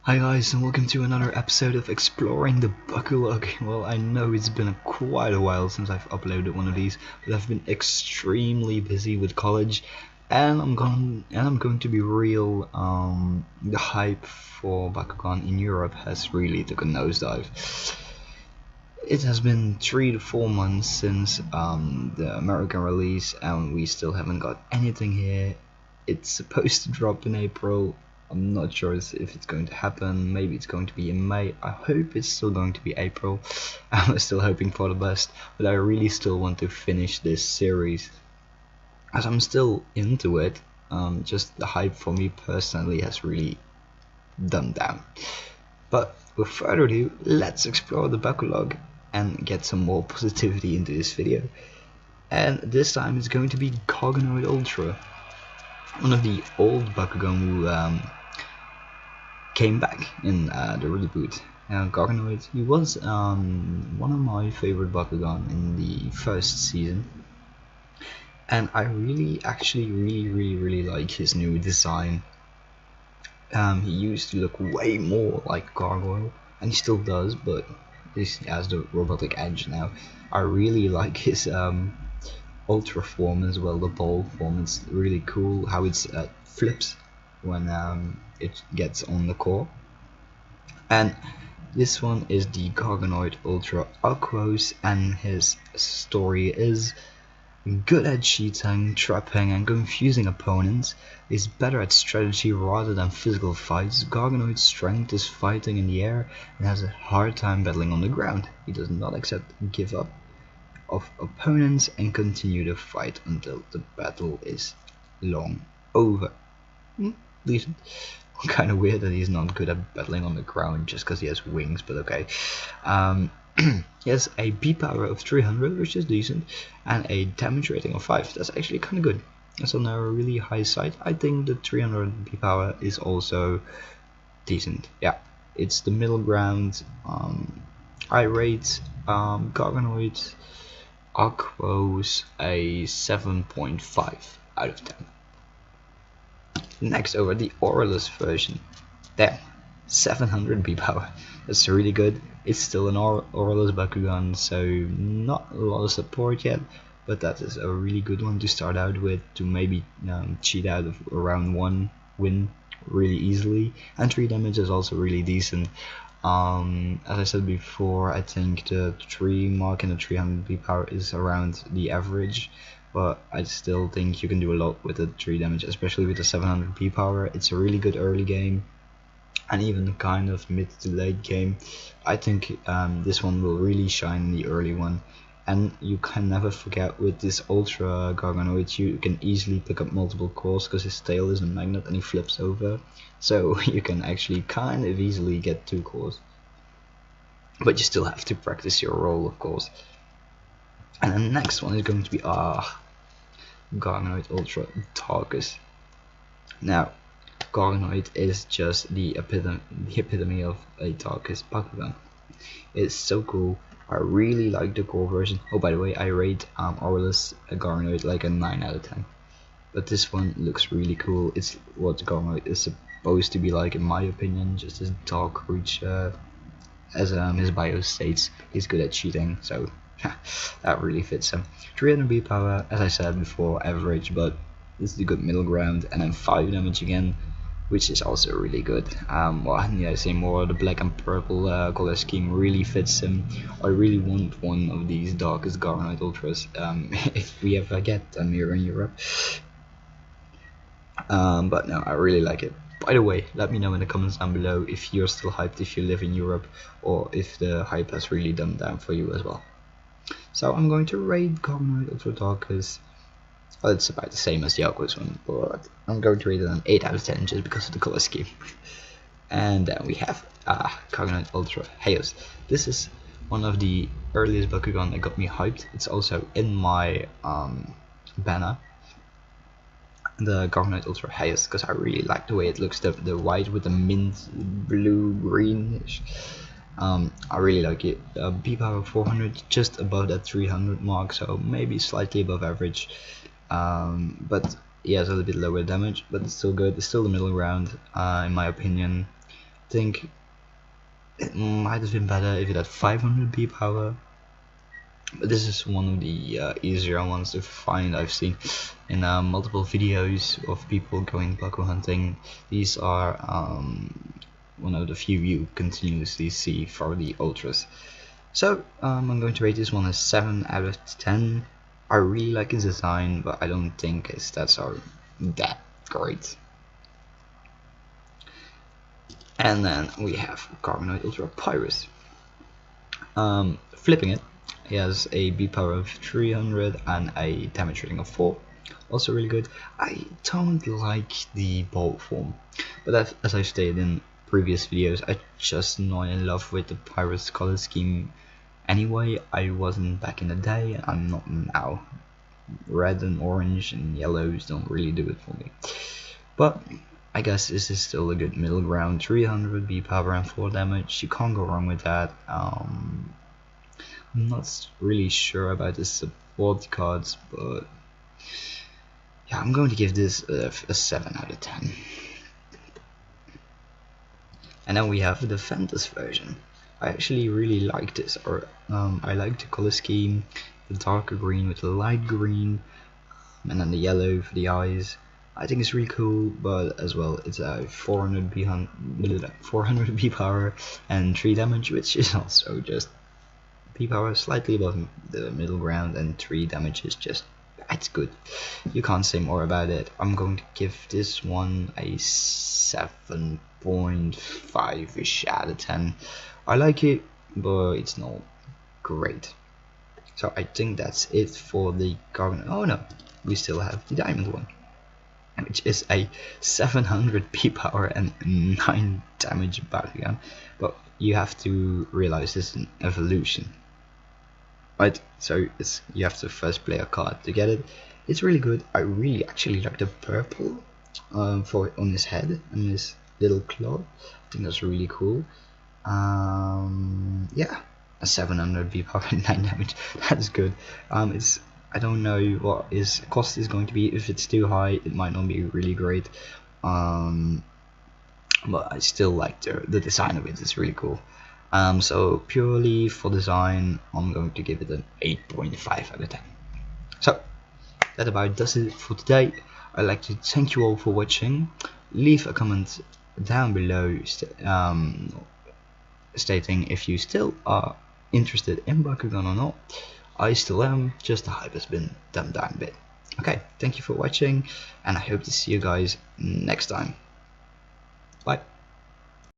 Hi guys, and welcome to another episode of Exploring the Bakulog. Well, I know it's been quite a while since I've uploaded one of these, but I've been extremely busy with college, and I'm going to be real. The hype for Bakugan in Europe has really taken a nosedive. It has been 3 to 4 months since the American release, and we still haven't got anything here. It's supposed to drop in April. I'm not sure if it's going to happen. Maybe it's going to be in May. I hope it's still going to be April. I'm still hoping for the best, but I really still want to finish this series as I'm still into it. Just the hype for me personally has really dumbed down. But with further ado, let's explore the Bakulog and get some more positivity into this video. And this time it's going to be Gargonoid Ultra, one of the old Bakugan who came back in the reboot. Gargonoid, he was one of my favorite Bakugan in the first season, and I actually really like his new design. He used to look way more like Gargoyle, and he still does, but he has the robotic edge now. I really like his ultra form as well, the ball form. It's really cool how it flips when it gets on the core. And this one is the Gargonoid Ultra Aquos, and his story is good at cheating, trapping and confusing opponents, is better at strategy rather than physical fights. Gargonoid's strength is fighting in the air and has a hard time battling on the ground. He does not accept give up of opponents and continue the fight until the battle is long over. Decent. Kind of weird that he's not good at battling on the ground just because he has wings, but okay. He has a B power of 300, which is decent, and a damage rating of 5. That's actually kind of good. That's on a really high side. I think the 300 B power is also decent. Yeah, it's the middle ground. I rate Gargonoid Aquos a 7.5 out of 10. Next, over the Aurelus version. There, 700 B power. That's really good. It's still an Aurelus Bakugan, so not a lot of support yet, but that is a really good one to start out with, to maybe cheat out of around 1 win really easily. And 3 damage is also really decent. As I said before, I think the 3 mark and the 300 B power is around the average, but I still think you can do a lot with the 3 damage, especially with the 700 B power. It's a really good early game, and even kind of mid to late game. I think this one will really shine in the early one. And you can never forget, with this Ultra Garganoid, you can easily pick up multiple cores because his tail is a magnet and he flips over, so you can actually kind of easily get 2 cores, but you still have to practice your role, of course. And the next one is going to be Gargonoid Ultra Darkus. Now, Gargonoid is just the epitome of a Darkus Bakugan. It's so cool. I really like the core version. Oh, by the way, I rate Aurelus Garganoid like a 9 out of 10. But this one looks really cool. It's what Garganoid is supposed to be like, in my opinion. Just this dark creature. As his bio states, he's good at cheating, so that really fits him. 300 B power, as I said before, average, but this is a good middle ground. And then 5 damage again, which is also really good. Well, I need to say more. The black and purple color scheme really fits him. I really want one of these Darkus Garganoid Ultras if we ever get them here in Europe. But no, I really like it. By the way, let me know in the comments down below if you're still hyped if you live in Europe, or if the hype has really dumbed down for you as well. So I'm going to rate Garganoid Ultra Darkus. Well, it's about the same as the Aquos one, but I'm going to rate it an 8 out of 10 just because of the color scheme. And then we have Gargonoid Ultra Haos. This is one of the earliest Bakugan that got me hyped. It's also in my banner, the Gargonoid Ultra Haos, because I really like the way it looks, the white with the mint blue greenish. I really like it. B power 400, just above that 300 mark, so maybe slightly above average. But yeah, it's a little bit lower damage, but it's still good. It's still the middle ground, in my opinion. think it might have been better if it had 500 B power, but this is one of the easier ones to find. I've seen in multiple videos of people going Baku hunting. These are one of the few you continuously see for the ultras. So I'm going to rate this one a 7 out of 10. I really like its design, but I don't think its stats are that great. And then we have Garganoid Ultra Pyrus. Flipping it, he has a beat power of 300 and a damage rating of 4. Also really good. I don't like the bolt form, but as I stated in previous videos, I just not in love with the Pyrus color scheme. Anyway, I wasn't back in the day, I'm not now. Red and orange and yellows don't really do it for me. But I guess this is still a good middle ground. 300 B power and 4 damage, you can't go wrong with that. I'm not really sure about the support cards, but yeah, I'm going to give this a 7 out of 10. And then we have the Ventus version. I actually really like this, or I like the color scheme, the darker green with the light green, and then the yellow for the eyes. I think it's really cool, but as well it's a 400 B power and 3 damage, which is also just B power slightly above the middle ground, and 3 damage is just, it's good. You can't say more about it. I'm going to give this one a 7.5ish out of 10. I like it, but it's not great. So I think that's it for the Gargonoid. Oh no, we still have the diamond one, which is a 700 B power and 9 damage Bakugan. But you have to realize this is an evolution, right? So you have to first play a card to get it. It's really good. I really actually like the purple on his head and his little claw. I think that's really cool. Yeah, a 700 B power and 9 damage. That's good. I don't know what his cost is going to be. If it's too high, it might not be really great. But I still like the design of it. It's really cool. So purely for design, I'm going to give it an 8.5 out of 10. So that about does it for today. I'd like to thank you all for watching. Leave a comment down below stating if you still are interested in Bakugan or not. I still am, just the hype has been dumbed down a bit. Okay, thank you for watching, and I hope to see you guys next time. Bye.